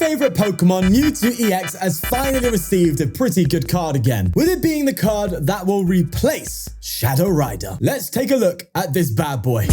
favorite Pokemon, Mewtwo EX, has finally received a pretty good card again, with it being the card that will replace Shadow Rider. Let's take a look at this bad boy.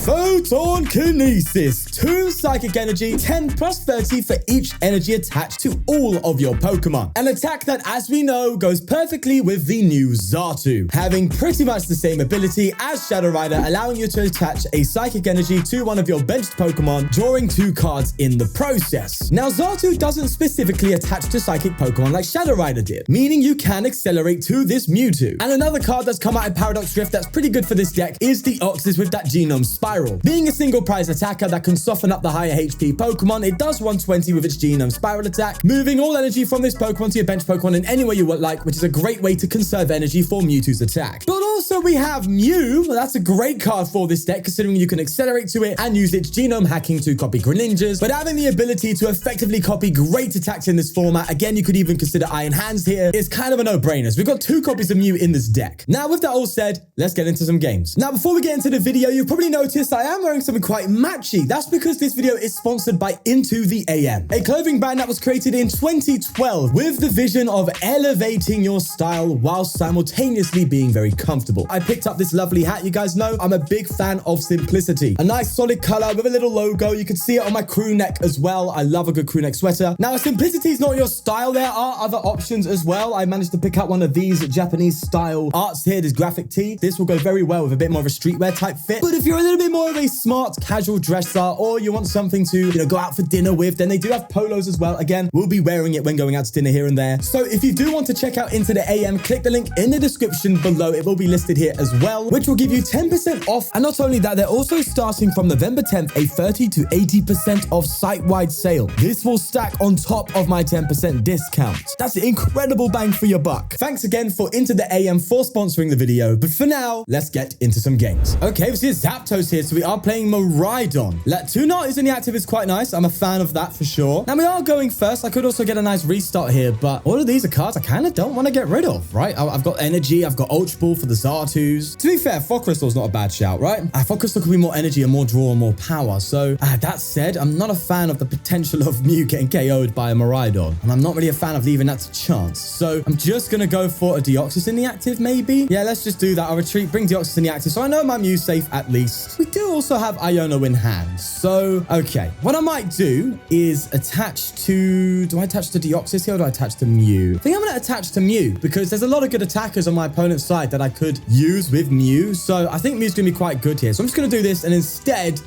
Photon Kinesis, 2 Psychic Energy, 10 plus 30 for each energy attached to all of your Pokemon. An attack that, as we know, goes perfectly with the new Xatu, having pretty much the same ability as Shadow Rider, allowing you to attach a Psychic Energy to one of your benched Pokemon, drawing 2 cards in the process. Now, Xatu doesn't specifically attach to Psychic Pokemon like Shadow Rider did, meaning you can accelerate to this Mewtwo. And another card that's come out in Paradox Rift that's pretty good for this deck is Deoxys with that Genome Spiral. Being a single prize attacker that can soften up the higher HP Pokemon, it does 120 with its Genome Spiral attack, moving all energy from this Pokemon to your bench Pokemon in any way you would like, which is a great way to conserve energy for Mewtwo's attack. But also we have Mew. That's a great card for this deck, considering you can accelerate to it and use its Genome hacking to copy Greninjas, but having the ability to effectively copy great attacks in this format, again, you could even consider Iron Hands here, is kind of a no-brainer. So we've got 2 copies of Mew in this deck. Now, with that all said, let's get into some games. Now, before we get into the video, you've probably noticed I am wearing something quite matchy. That's because this video is sponsored by Into the AM, a clothing brand that was created in 2012 with the vision of elevating your style while simultaneously being very comfortable. I picked up this lovely hat. You guys know I'm a big fan of simplicity. A nice solid color with a little logo. You can see it on my crew neck as well. I love a good crew neck sweater. Now, if simplicity is not your style, there are other options as well. I managed to pick up one of these Japanese style arts here, this graphic tee. This will go very well with a bit more of a streetwear type fit. But if you're a little bit more of a smart casual dresser, or you want something to, go out for dinner with, then they do have polos as well. Again, we'll be wearing it when going out to dinner here and there. So if you do want to check out Into the AM, click the link in the description below. It will be listed here as well, which will give you 10% off. And not only that, they're also starting from November 10th, a 30 to 80% off site-wide sale. This will stack on top of my 10% discount. That's an incredible bang for your buck. Thanks again for Into the AM for sponsoring the video. But for now, let's get into some games. Okay, we see Zapdos here. So we are playing Miraidon. 2 Natus in the active is quite nice. I'm a fan of that for sure. Now we are going first. I could also get a nice restart here, but all of these are cards I kind of don't want to get rid of, right? I've got Energy. I've got Ultra Ball for the Xatus. To be fair, Fog Crystal is not a bad shout, right? Fog Crystal could be more energy and more draw and more power. So that said, I'm not a fan of the potential of Mew getting KO'd by a Miraidon, and I'm not really a fan of leaving that to chance. So I'm just going to go for a Deoxys in the active, maybe. Yeah, let's just do that. I'll retreat, bring Deoxys in the active. So I know my Mew's safe at least. We do also have Iono in hand. So, okay. What I might do is attach to... Do I attach to Deoxys here or do I attach to Mew? I think I'm going to attach to Mew because there's a lot of good attackers on my opponent's side that I could use with Mew. So I think Mew's going to be quite good here. So I'm just going to do this and instead...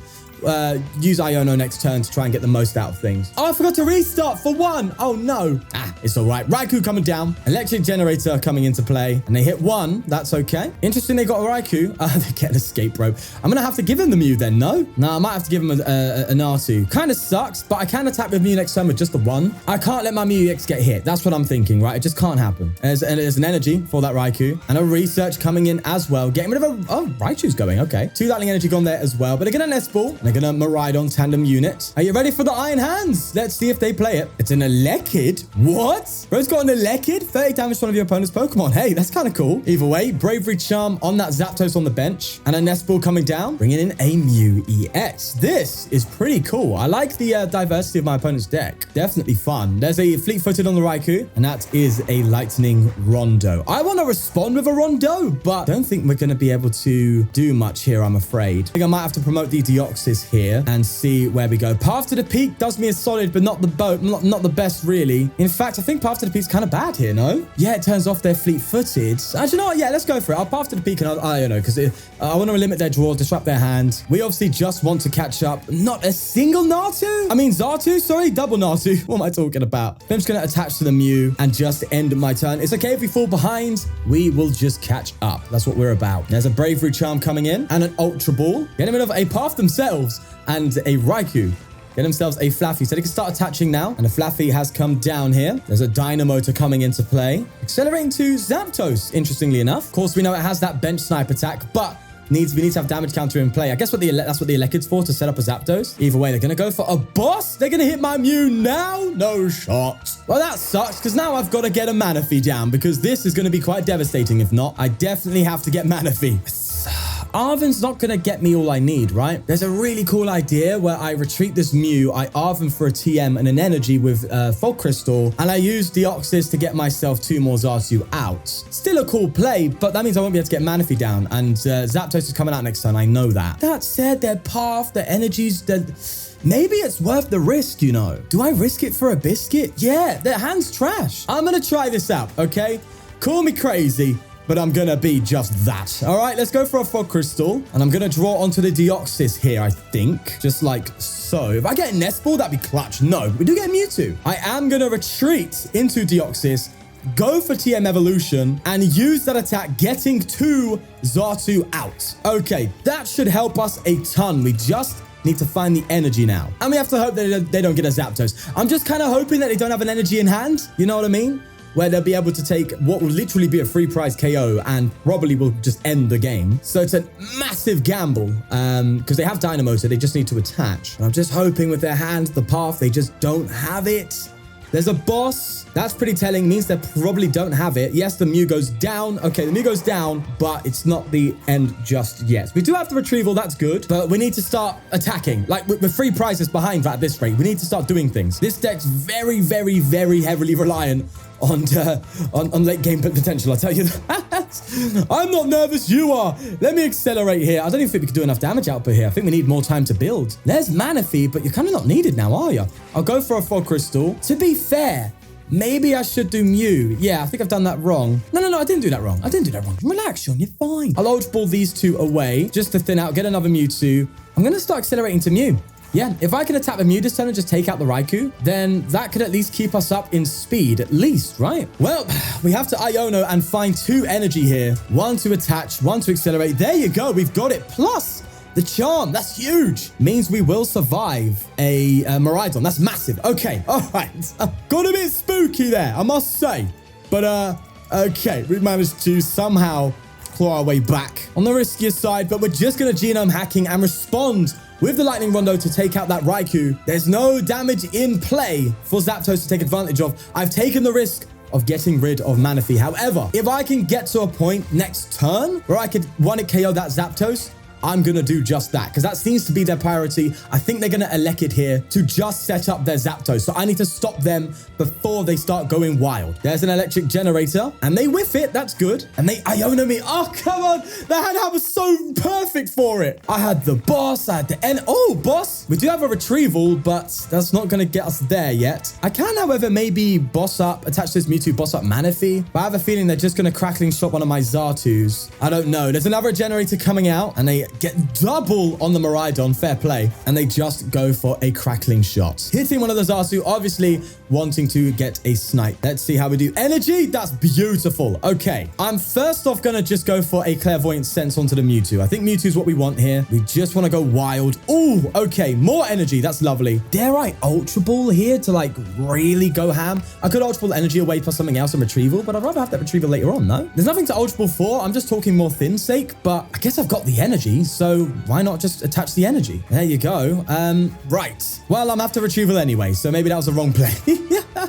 use Iono next turn to try and get the most out of things. Oh, I forgot to restart for 1. Oh, no. It's all right. Raikou coming down. Electric Generator coming into play. And they hit 1. That's okay. Interesting they got a Raikou. They get an Escape Rope. I'm going to have to give him the Mew then, no? No, I might have to give him a Natu. Kind of sucks, but I can attack with Mew next turn with just the 1. I can't let my Mew EX get hit. That's what I'm thinking, right? It just can't happen. There's an Energy for that Raikou. And a Research coming in as well. Getting rid of a... Oh, Raichu's going. Okay. 2 Lightning Energy gone there as well. But they're going to Nest Ball. They're going to Miraidon tandem unit. Are you ready for the Iron Hands? Let's see if they play it. It's an Elekid. What? Bro's got an Elekid? 30 damage to one of your opponent's Pokemon. Hey, that's kind of cool. Either way, Bravery Charm on that Zapdos on the bench. And a Nest Ball coming down, bringing in a Mew EX. This is pretty cool. I like the diversity of my opponent's deck. Definitely fun. There's a Fleet-Footed on the Raikou, and that is a Lightning Rondo. I want to respond with a Rondo, but don't think we're going to be able to do much here, I'm afraid. I think I might have to promote the Deoxys here and see where we go. Path to the Peak does me a solid, but not the best, really. In fact, I think Path to the Peak is kind of bad here, no? Yeah, it turns off their Fleet-Footed. Actually, you know what? Yeah, let's go for it. I'll Path to the Peak and I don't know, because I want to limit their draws, disrupt their hand. We obviously just want to catch up. Not a single Natu? I mean, Xatu? Sorry, double Natu. What am I talking about? I'm just going to attach to the Mew and just end my turn. It's okay if we fall behind. We will just catch up. That's what we're about. There's a Bravery Charm coming in and an Ultra Ball. Getting rid of a Path themselves and a Raikou. Get themselves a Flaffy. So they can start attaching now. And a Flaffy has come down here. There's a Dynamotor coming into play. Accelerating to Zapdos, interestingly enough. Of course, we know it has that bench snipe attack, but we need to have damage counter in play. I guess that's what the Elekid's for, to set up a Zapdos. Either way, they're going to go for a boss. They're going to hit my Mew now. No shot. Well, that sucks, because now I've got to get a Manaphy down, because this is going to be quite devastating. If not, I definitely have to get Manaphy. Arven's not going to get me all I need, right? There's a really cool idea where I retreat this Mew, I Arven for a TM and an energy with Fog Crystal, and I use Deoxys to get myself 2 more Xatu out. Still a cool play, but that means I won't be able to get Manaphy down, and Zapdos is coming out next turn, I know that. That said, their path, their energies, maybe it's worth the risk, you know. Do I risk it for a biscuit? Yeah, their hand's trash. I'm going to try this out, okay? Call me crazy, but I'm going to be just that. All right, let's go for a Fog Crystal. And I'm going to draw onto the Deoxys here, I think. Just like so. If I get a Nest Ball, that'd be clutch. No, we do get Mewtwo. I am going to retreat into Deoxys, go for TM Evolution, and use that attack, getting 2 Xatu out. Okay, that should help us a ton. We just need to find the energy now. And we have to hope that they don't get a Zapdos. I'm just kind of hoping that they don't have an energy in hand. You know what I mean? Where they'll be able to take what will literally be a free prize KO and probably will just end the game. So it's a massive gamble because they have Dynamo, so they just need to attach. And I'm just hoping with their hand, the path, they just don't have it. There's a boss. That's pretty telling. Means they probably don't have it. Yes, the Mew goes down. Okay, the Mew goes down, but it's not the end just yet. We do have the retrieval. That's good. But we need to start attacking. Like, with free prizes behind that at this rate, we need to start doing things. This deck's very, very, very heavily reliant on late game potential, I'll tell you that. I'm not nervous, you are. Let me accelerate here. I don't even think we could do enough damage output here. I think we need more time to build. There's Manaphy, but you're kind of not needed now, are you? I'll go for a Fog Crystal. To be fair, maybe I should do Mew. Yeah, I think I've done that wrong. No, I didn't do that wrong. Relax, Sean, you're fine. I'll Ultra Ball these 2 away just to thin out, get another Mewtwo. I'm going to start accelerating to Mew. Yeah, if I can attack the Mew this turn and just take out the Raikou, then that could at least keep us up in speed, at least, right? Well, we have to Iono and find 2 energy here. 1 to attach, 1 to accelerate. There you go, we've got it. Plus the charm, that's huge. Means we will survive a Miraidon. That's massive. Okay, all right. Got a bit spooky there, I must say. But, okay, we managed to somehow claw our way back on the riskier side, but we're just going to genome hacking and respond with the Lightning Rondo to take out that Raikou. There's no damage in play for Zapdos to take advantage of. I've taken the risk of getting rid of Manaphy. However, if I can get to a point next turn where I could one-hit KO that Zapdos, I'm going to do just that because that seems to be their priority. I think they're going to elect it here to just set up their Zapdos. So I need to stop them before they start going wild. There's an electric generator and they whiff it. That's good. And they Iono me. Oh, come on. The hand was so perfect for it. I had the boss. I had the end. Oh, boss. We do have a retrieval, but that's not going to get us there yet. I can, however, maybe boss up, attach this Mewtwo, boss up Manaphy. But I have a feeling they're just going to crackling shot one of my Xatus. I don't know. There's another generator coming out and they get double on the Miraidon, fair play, and they just go for a crackling shot. Hitting one of the Xatu, obviously wanting to get a snipe. Let's see how we do. Energy, that's beautiful. Okay, I'm first off going to just go for a Clairvoyant Sense onto the Mewtwo. I think Mewtwo is what we want here. We just want to go wild. Oh, okay, more energy. That's lovely. Dare I Ultra Ball here to like really go ham? I could Ultra Ball energy away plus something else and retrieval, but I'd rather have that retrieval later on, no? There's nothing to Ultra Ball for. I'm just talking more thin sake, but I guess I've got the energy, so why not just attach the energy? There you go. Right. Well, I'm after retrieval anyway, so maybe that was the wrong play.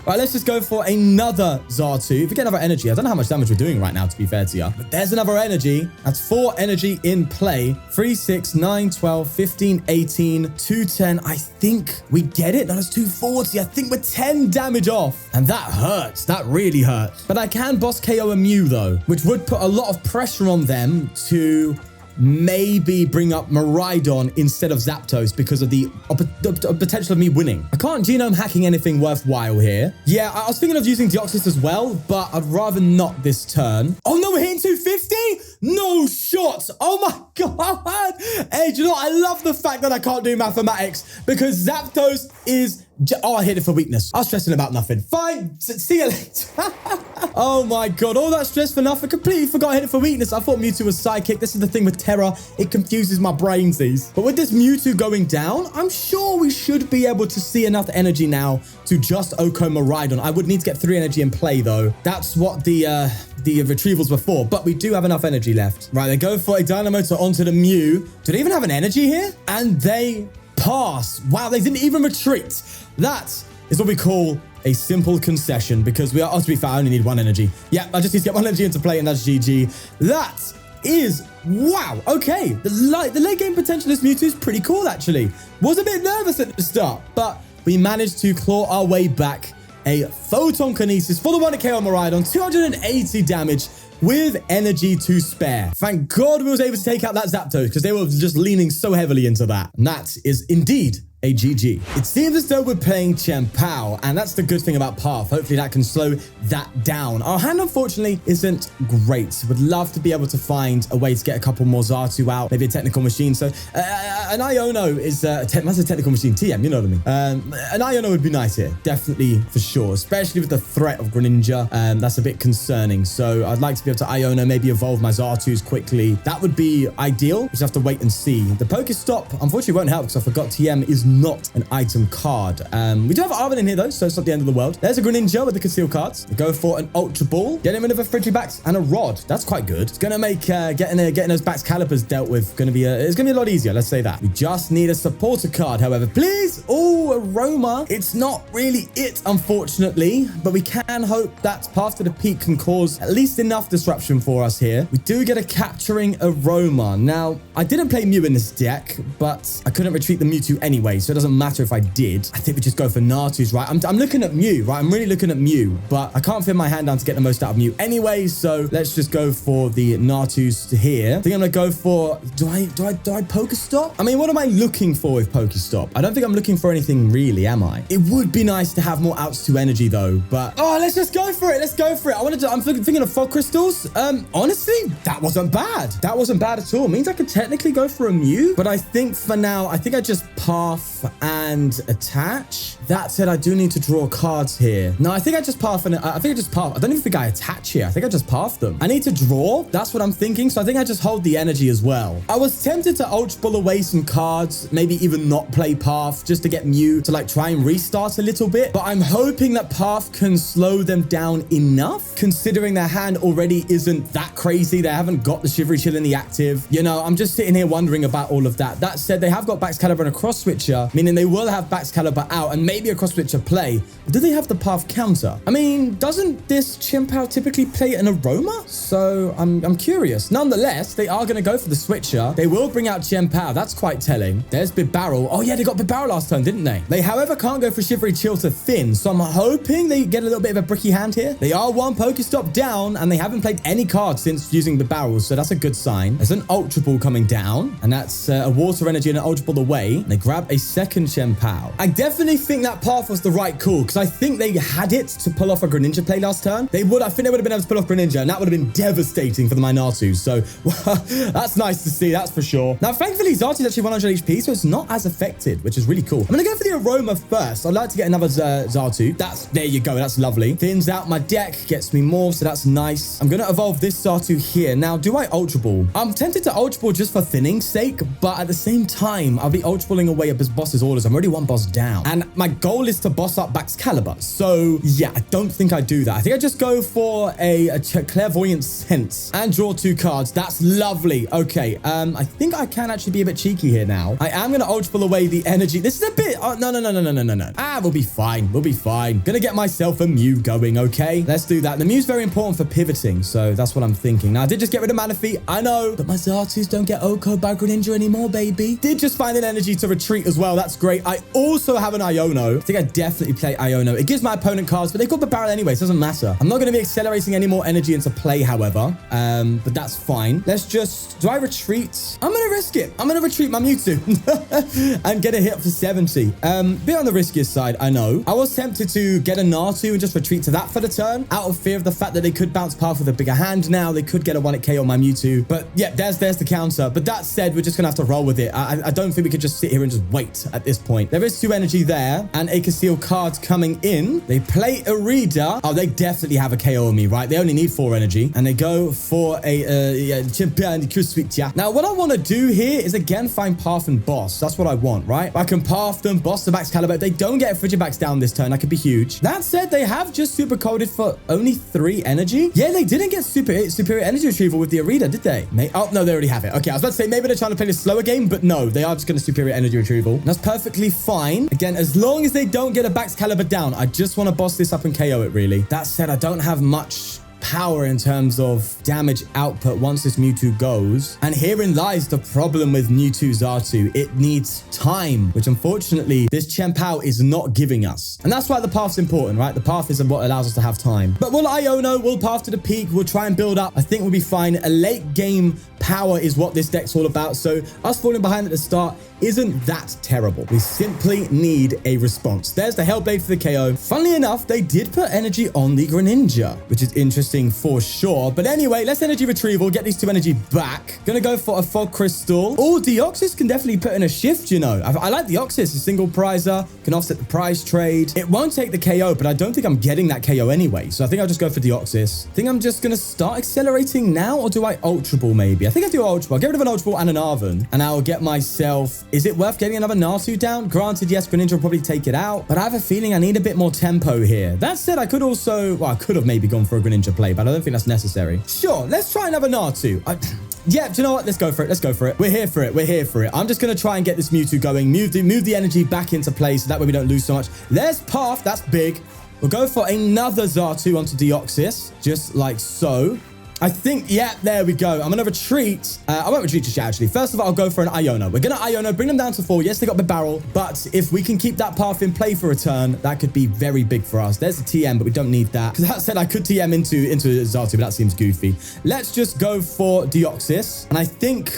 Right, let's just go for another Xatu. If we get another energy, I don't know how much damage we're doing right now, to be fair to you. But there's another energy. That's 4 energy in play. 3, 6, 9, 12, 15, 18, 210. I think we get it. That was 240. I think we're 10 damage off. And that hurts. That really hurts. But I can boss KO a Mew, though, which would put a lot of pressure on them to maybe bring up Miraidon instead of Zapdos because of the potential of me winning. I can't genome hacking anything worthwhile here. Yeah, I was thinking of using Deoxys as well, but I'd rather not this turn. Oh no, we're hitting 250? No shot. Oh my God. Hey, do you know what? I love the fact that I can't do mathematics because Zapdos is... Oh, I hit it for weakness. I was stressing about nothing. Fine. See you later. Oh my God. All that stress for nothing. Completely forgot I hit it for weakness. I thought Mewtwo was Psychic. This is the thing with Terra. It confuses my brainsies. But with this Mewtwo going down, I'm sure we should be able to see enough energy now to just Oko Miraidon. I would need to get 3 energy in play, though. That's what the retrievals were for. But we do have enough energy left. Right, they go for a Dynamo to onto the Mew. Do they even have an energy here? And they pass. Wow, they didn't even retreat. That is what we call a simple concession because we are, oh, to be fair, I only need 1 energy. Yeah, I just need to get 1 energy into play and that's GG. That is, wow, okay. The late game potential of this Mewtwo is pretty cool, actually. Was a bit nervous at the start, but we managed to claw our way back. A Photon Kinesis for the 1 KO Miraidon, 280 damage with energy to spare. Thank God we was able to take out that Zapdos because they were just leaning so heavily into that. And that is indeed a GG. It seems as though we're playing Chien-Pao, and that's the good thing about Path. Hopefully that can slow that down. Our hand, unfortunately, isn't great. Would love to be able to find a way to get a couple more Xatu out, maybe a technical machine. So an Iono is that's a technical machine TM, you know what I mean? An Iono would be nice here, definitely for sure, especially with the threat of Greninja. That's a bit concerning. So I'd like to be able to Iono, maybe evolve my Xatus quickly. That would be ideal. We just have to wait and see. The Pokestop, unfortunately, won't help because I forgot TM is not an item card. We do have Arven in here though, so it's not the end of the world. There's a Greninja with the conceal cards. We go for an Ultra Ball, getting rid of a Frigibax and a Rod. That's quite good. It's gonna make getting those Bax Calipers dealt with it's gonna be a lot easier. Let's say that. We just need a supporter card, however, please. Oh, Aroma. It's not really it, unfortunately, but we can hope that Path to the Peak can cause at least enough disruption for us here. We do get a Capturing Aroma. Now, I didn't play Mew in this deck, but I couldn't retreat the Mewtwo anyway, so it doesn't matter if I did. I think we just go for Natus, right? I'm looking at Mew, right? I'm really looking at Mew, but I can't fit my hand down to get the most out of Mew anyway, so let's just go for the Natus here. I think I'm gonna go for, do I Pokestop? I mean, what am I looking for with Pokestop? I don't think I'm looking for anything really, am I? It would be nice to have more outs to energy though, but oh, let's just go for it. Let's go for it. I'm thinking of Fog Crystals. Honestly, that wasn't bad. That wasn't bad at all. It means I could technically go for a Mew, but I think for now, I think I just Path and attach. That said, I do need to draw cards here. No, I think I just Path and I don't even think I attach here. I think I just Path them. I need to draw. That's what I'm thinking. So I think I just hold the energy as well. I was tempted to Ultra Ball away some cards, maybe even not play Path just to get Mew to like try and restart a little bit. But I'm hoping that Path can slow them down enough, considering their hand already isn't that crazy. They haven't got the Shivery Chill in the active. You know, I'm just sitting here wondering about all of that. That said, they have got Bax Caliber and a Cross Switcher, meaning they will have Bax Caliber out and maybe a Cross Switcher play. But do they have the Path counter? I mean, doesn't this Chien-Pao typically play an Aroma? So I'm curious. Nonetheless, they are going to go for the Switcher. They will bring out Chien-Pao. That's quite telling. There's Big Barrel. Oh yeah, they got Big Barrel last turn, didn't they? They, however, can't go for Shivery Chill to Thin. So I'm hoping they get a little bit of a bricky hand here. They are one Pokestop down and they haven't played any cards since using the barrels. So that's a good sign. There's an Ultra Ball coming down and that's a Water Energy and an Ultra Ball away. They grab a second Chien-Pao. I definitely think that Path was the right call because I think they had it to pull off a Greninja play last turn. I think they would have been able to pull off Greninja and that would have been devastating for the Minatus. So that's nice to see, that's for sure. Now, thankfully, Xatu is actually 100 HP, so it's not as affected, which is really cool. I'm going to go for the Aroma first. I'd like to get another Xatu. There you go. That's lovely. Thins out my deck, gets me more, so that's nice. I'm going to evolve this Xatu here. Now, do I Ultra Ball? I'm tempted to Ultra Ball just for thinning's sake, but at the same time, I'll be Ultra Balling away at his boss's orders. I'm already one boss down, and my goal is to boss up Bax Caliber. So, yeah, I don't think I do that. I think I just go for a Clairvoyant Sense and draw 2 cards. That's lovely. Okay, I think I can actually be a bit cheeky here now. I am going to Ultra Ball away the energy. This is a bit... Oh, no. We'll be fine. We'll be fine. Gonna get myself a Mew going, okay? Let's do that. The Mew's very important for pivoting, so that's what I'm thinking. Now, I did just get rid of Manaphy. I know, but my Xatus don't get OHKO by Greninja anymore, baby. Did just find an energy to retreat as well. That's great. I also have an Iono. I think I definitely play Iono. It gives my opponent cards, but they've got the barrel anyway, so it doesn't matter. I'm not going to be accelerating any more energy into play, however, but that's fine. Let's just... Do I retreat? I'm going to risk it. I'm going to retreat my Mewtwo and get a hit for 70. Bit on the riskiest side, I know. I was tempted to get a Natu and just retreat to that for the turn out of fear of the fact that they could bounce Path with a bigger hand now. They could get a 1-hit KO on my Mewtwo. But yeah, there's the counter. But that said, we're just going to have to roll with it. I don't think we could just sit here and just wait at this point. There is 2 energy there and a concealed card coming in. They play Irida. Oh, they definitely have a KO on me, right? They only need 4 energy and they go for a Chien-Pao Switch. Now, what I want to do here is again find Path and boss. That's what I want, right? I can Path them, boss the Bax Caliber. If they don't get a Frigibax down this turn, that could be huge. That said, they have just super coded for only 3 energy. Yeah, they didn't get superior energy retrieval with the Irida, did they? Oh, no, they already have it. Okay, I was about to say maybe they're trying to play this slower game, but no, they are just going to superior energy retrieval. That's perfectly fine. Again, as long as they don't get a Bax Caliber down, I just want to boss this up and KO it, really. That said, I don't have much power in terms of damage output once this Mewtwo goes. And herein lies the problem with Mewtwo Xatu. It needs time, which unfortunately this Chien-Pao is not giving us. And that's why the path's important, right? The path is what allows us to have time. But we'll Iono, we'll path to the peak, we'll try and build up. I think we'll be fine. A late game power is what this deck's all about. So us falling behind at the start isn't that terrible. We simply need a response. There's the Hellblade for the KO. Funnily enough, they did put energy on the Greninja, which is interesting for sure. But anyway, let's energy retrieval, get these two energy back. Gonna go for a Fog Crystal. Oh, Deoxys can definitely put in a shift, you know. I like Deoxys, a single prizer, can offset the prize trade. It won't take the KO, but I don't think I'm getting that KO anyway. So I think I'll just go for Deoxys. I think I'm just gonna start accelerating now, or do I Ultra Ball maybe? I think I do Ultra Ball. Get rid of an Ultra Ball and an Arven, and I'll get myself... Is it worth getting another Natu down? Granted, yes, Greninja will probably take it out, but I have a feeling I need a bit more tempo here. That said, I could also... Well, I could have maybe gone for a Greninja play, but I don't think that's necessary. Sure, let's try another Natu. Yeah, do you know what? Let's go for it. Let's go for it. We're here for it. We're here for it. I'm just going to try and get this Mewtwo going. Move the energy back into place so that way we don't lose so much. There's Path. That's big. We'll go for another Xatu onto Deoxys, just like so. I think, yeah, there we go. I'm going to retreat. I won't retreat just yet, actually. First of all, I'll go for an Iono. We're going to Iono, bring them down to 4. Yes, they got the barrel, but if we can keep that path in play for a turn, that could be very big for us. There's a TM, but we don't need that. Because that said, I could TM into Xatu, but that seems goofy. Let's just go for Deoxys. And I think...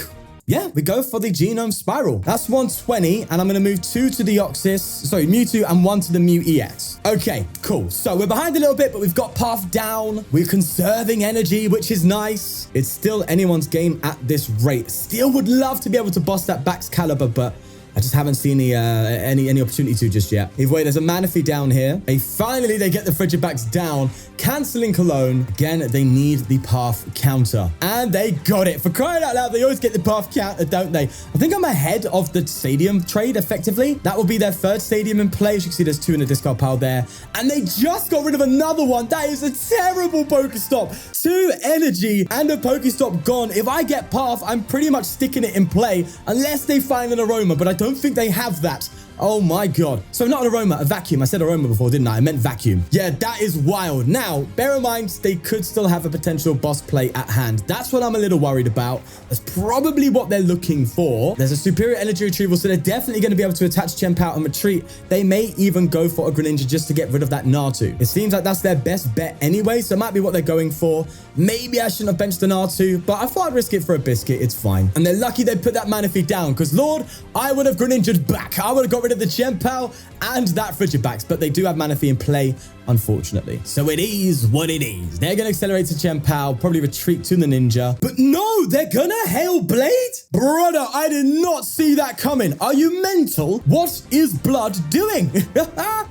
Yeah, we go for the Genome Spiral. That's 120, and I'm going to move 2 to Deoxys. Sorry, Mewtwo, and 1 to the Mew EX. Okay, cool. So we're behind a little bit, but we've got path down. We're conserving energy, which is nice. It's still anyone's game at this rate. Still would love to be able to boss that Bax Caliber, but I just haven't seen any opportunity to just yet. Either way, there's a Manaphy down here. Finally, they get the Frigibax down, canceling Cologne. Again, they need the path counter. And they got it. For crying out loud, they always get the path counter, don't they? I think I'm ahead of the stadium trade, effectively. That will be their 3rd stadium in play. As you can see, there's 2 in the discard pile there. And they just got rid of another one. That is a terrible Pokestop. 2 energy and a Pokestop gone. If I get path, I'm pretty much sticking it in play unless they find an Aroma, but I don't think they have that. Oh my god. So not an Aroma, a Vacuum. I said Aroma before, didn't I? I meant Vacuum. Yeah, that is wild. Now, bear in mind, they could still have a potential boss play at hand. That's what I'm a little worried about. That's probably what they're looking for. There's a superior energy retrieval, so they're definitely going to be able to attach Chien-Pao and retreat. They may even go for a Greninja just to get rid of that Natu. It seems like that's their best bet anyway, so it might be what they're going for. Maybe I shouldn't have benched the Natu, but I thought I'd risk it for a biscuit. It's fine. And they're lucky they put that Manaphy down, because Lord, I would have Greninja'd back. I would have got rid of the Chien-Pao and that Frigibax, but they do have Manaphy in play, unfortunately. So it is what it is. They're going to accelerate to Chien-Pao, probably retreat to the Ninja. But no, they're going to Hellblade? Brother, I did not see that coming. Are you mental? What is blood doing?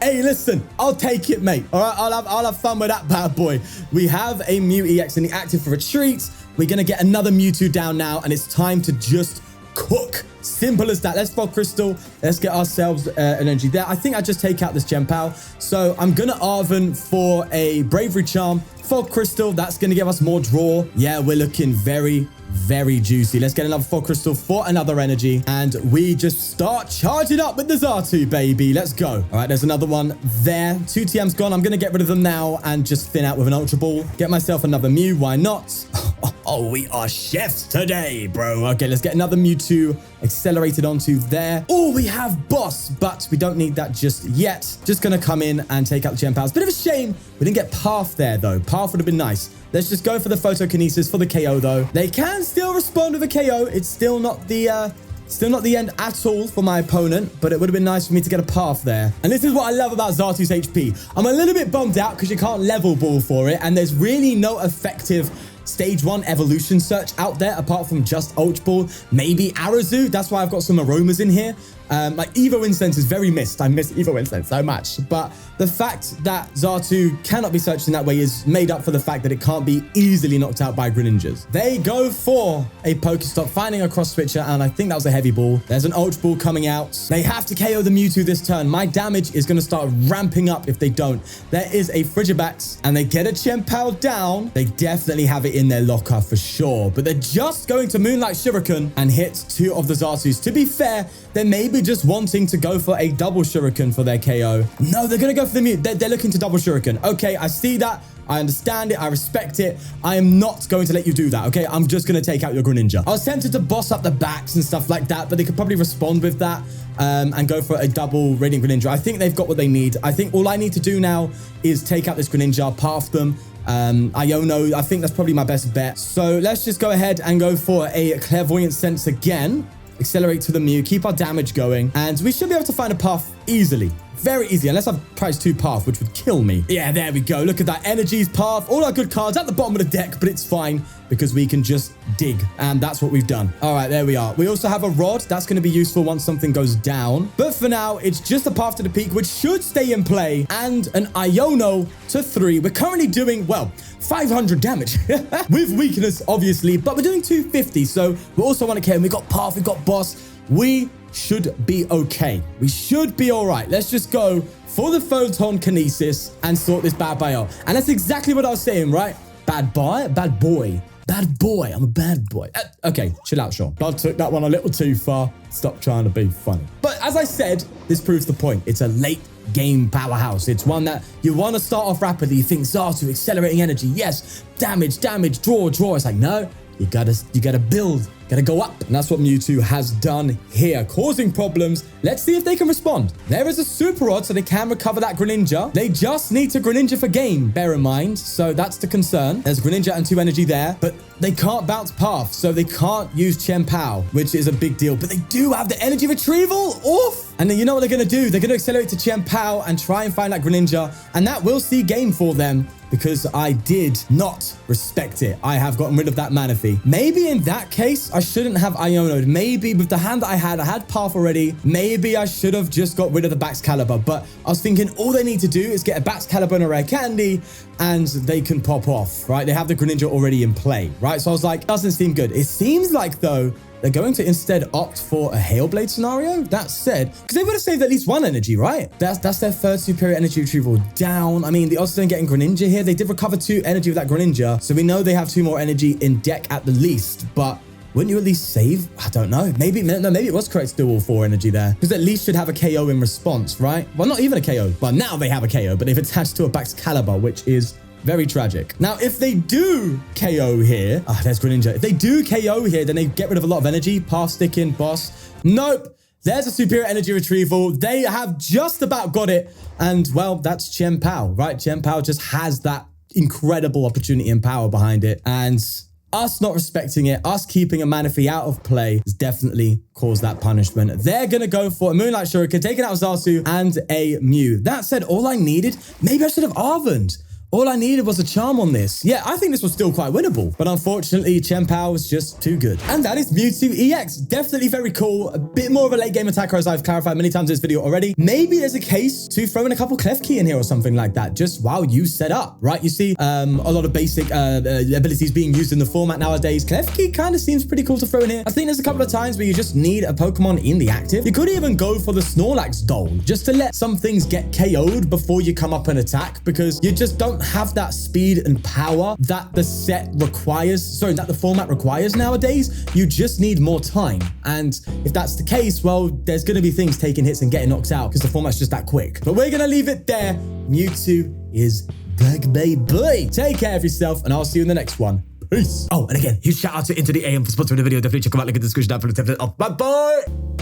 Hey, listen, I'll take it, mate. All right, I'll have fun with that bad boy. We have a Mew EX in the active for retreat. We're going to get another Mewtwo down now, and it's time to just cook. Simple as that. Let's Fog Crystal. Let's get ourselves energy there. I think I just take out this Chien-Pao. So I'm going to Arven for a Bravery Charm. Fog Crystal. That's going to give us more draw. Yeah, we're looking very, very juicy. Let's get another Fog Crystal for another energy. And we just start charging up with the Xatu, baby. Let's go. All right, there's another one there. 2 TM's gone. I'm going to get rid of them now and just thin out with an Ultra Ball. Get myself another Mew. Why not? Oh, we are chefs today, bro. Okay, let's get another Mewtwo accelerated onto there. Oh, we have Boss, but we don't need that just yet. Just going to come in and take out the Chien-Pao. It's a bit of a shame we didn't get Path there, though. Path would have been nice. Let's just go for the Photokinesis for the KO, though. They can still respond with a KO. It's still not the end at all for my opponent, but it would have been nice for me to get a path there. And this is what I love about Xatu's HP. I'm a little bit bummed out because you can't level ball for it, and there's really no effective Stage 1 evolution search out there apart from just Ultra Ball. Maybe Arazu. That's why I've got some Aromas in here. Like Evo Incense is very missed. I miss Evo Incense so much. But the fact that Xatu cannot be searched in that way is made up for the fact that it can't be easily knocked out by Greninjas. They go for a Pokestop, finding a cross switcher, and I think that was a heavy ball. There's an Ultra Ball coming out. They have to KO the Mewtwo this turn. My damage is going to start ramping up if they don't. There is a Frigibax, and they get a Chien-Pao down. They definitely have it in their locker for sure. But they're just going to Moonlight Shuriken and hit 2 of the Xatus. To be fair, they may be just wanting to go for a double Shuriken for their KO. No, they're going to go for the Mew. They're looking to double Shuriken. Okay, I see that. I understand it. I respect it. I am not going to let you do that, okay? I'm just going to take out your Greninja. I was tempted to boss up the backs and stuff like that, but they could probably respond with that and go for a double Radiant Greninja. I think they've got what they need. I think all I need to do now is take out this Greninja, path them. Iono, I think that's probably my best bet. So let's just go ahead and go for a Clairvoyant Sense again. Accelerate to the Mew, keep our damage going, and we should be able to find a path easily. Very easy, unless I've priced 2 path, which would kill me. Yeah, there we go. Look at that. Energy's path. All our good cards at the bottom of the deck, but it's fine because we can just dig. And that's what we've done. All right, there we are. We also have a rod. That's going to be useful once something goes down. But for now, it's just a path to the peak, which should stay in play. And an Iono to 3. We're currently doing, well, 500 damage with weakness, obviously. But we're doing 250. So we also want to KO. We got path, we got boss. We should be okay. We should be all right. Let's just go for the Photon Kinesis and sort this bad boy out. And that's exactly what I was saying, right? Bad boy, bad boy. Bad boy. I'm a bad boy. Okay, chill out, Sean. I took that one a little too far. Stop trying to be funny. But as I said, this proves the point. It's a late game powerhouse. It's one that you want to start off rapidly. You think Xatu, accelerating energy. Yes, damage, draw. It's like, no, you gotta build. Gotta go up. And that's what Mewtwo has done here, causing problems. Let's see if they can respond. There is a Super Rod, so they can recover that Greninja. They just need to Greninja for game, bear in mind. So that's the concern. There's Greninja and 2 energy there, but they can't bounce path, so they can't use Chien-Pao, which is a big deal. But they do have the Energy Retrieval. Oof. And then you know what they're going to do? They're going to accelerate to Chien-Pao and try and find that Greninja. And that will see game for them because I did not respect it. I have gotten rid of that Manaphy. Maybe in that case, I shouldn't have Iono'd. Maybe with the hand that I had path already. Maybe I should have just got rid of the Baxcalibur. But I was thinking all they need to do is get a Baxcalibur and a rare candy and they can pop off, right? They have the Greninja already in play, right? So I was like, doesn't seem good. It seems like, though, they're going to instead opt for a Hailblade scenario. That said, because they would have saved at least 1 energy, right? That's their 3rd superior energy retrieval down. I mean, the odds of them getting Greninja here, they did recover 2 energy with that Greninja. So we know they have 2 more energy in deck at the least. But wouldn't you at least save? I don't know. Maybe it was correct to do all 4 energy there. Because at least should have a KO in response, right? Well, not even a KO. Well, now they have a KO, but they've attached to a Baxcalibur, which is very tragic. Now, if they do KO here, there's Greninja. If they do KO here, then they get rid of a lot of energy. Path sticking, boss. Nope. There's a superior energy retrieval. They have just about got it. And, well, that's Chien-Pao, right? Chien-Pao just has that incredible opportunity and power behind it. And us not respecting it, us keeping a Manaphy out of play has definitely caused that punishment. They're going to go for a Moonlight Shuriken, taking out Xatu and a Mew. That said, all I needed, maybe I should have Arven'd. All I needed was a charm on this. Yeah, I think this was still quite winnable. But unfortunately, Chien-Pao was just too good. And that is Mewtwo EX. Definitely very cool. A bit more of a late game attacker, as I've clarified many times in this video already. Maybe there's a case to throw in a couple Klefki in here or something like that, just while you set up, right? You see a lot of basic abilities being used in the format nowadays. Klefki kind of seems pretty cool to throw in here. I think there's a couple of times where you just need a Pokemon in the active. You could even go for the Snorlax doll, just to let some things get KO'd before you come up and attack, because you just don't have that speed and power that the set requires, sorry, that the format requires nowadays. You just need more time. And if that's the case, well, there's going to be things taking hits and getting knocked out because the format's just that quick. But we're going to leave it there. Mewtwo is back, baby. Take care of yourself, and I'll see you in the next one. Peace. Oh, and again, huge shout out to Into the AM for sponsoring the video. Definitely check them out, link in the description down for the 10th. Bye-bye.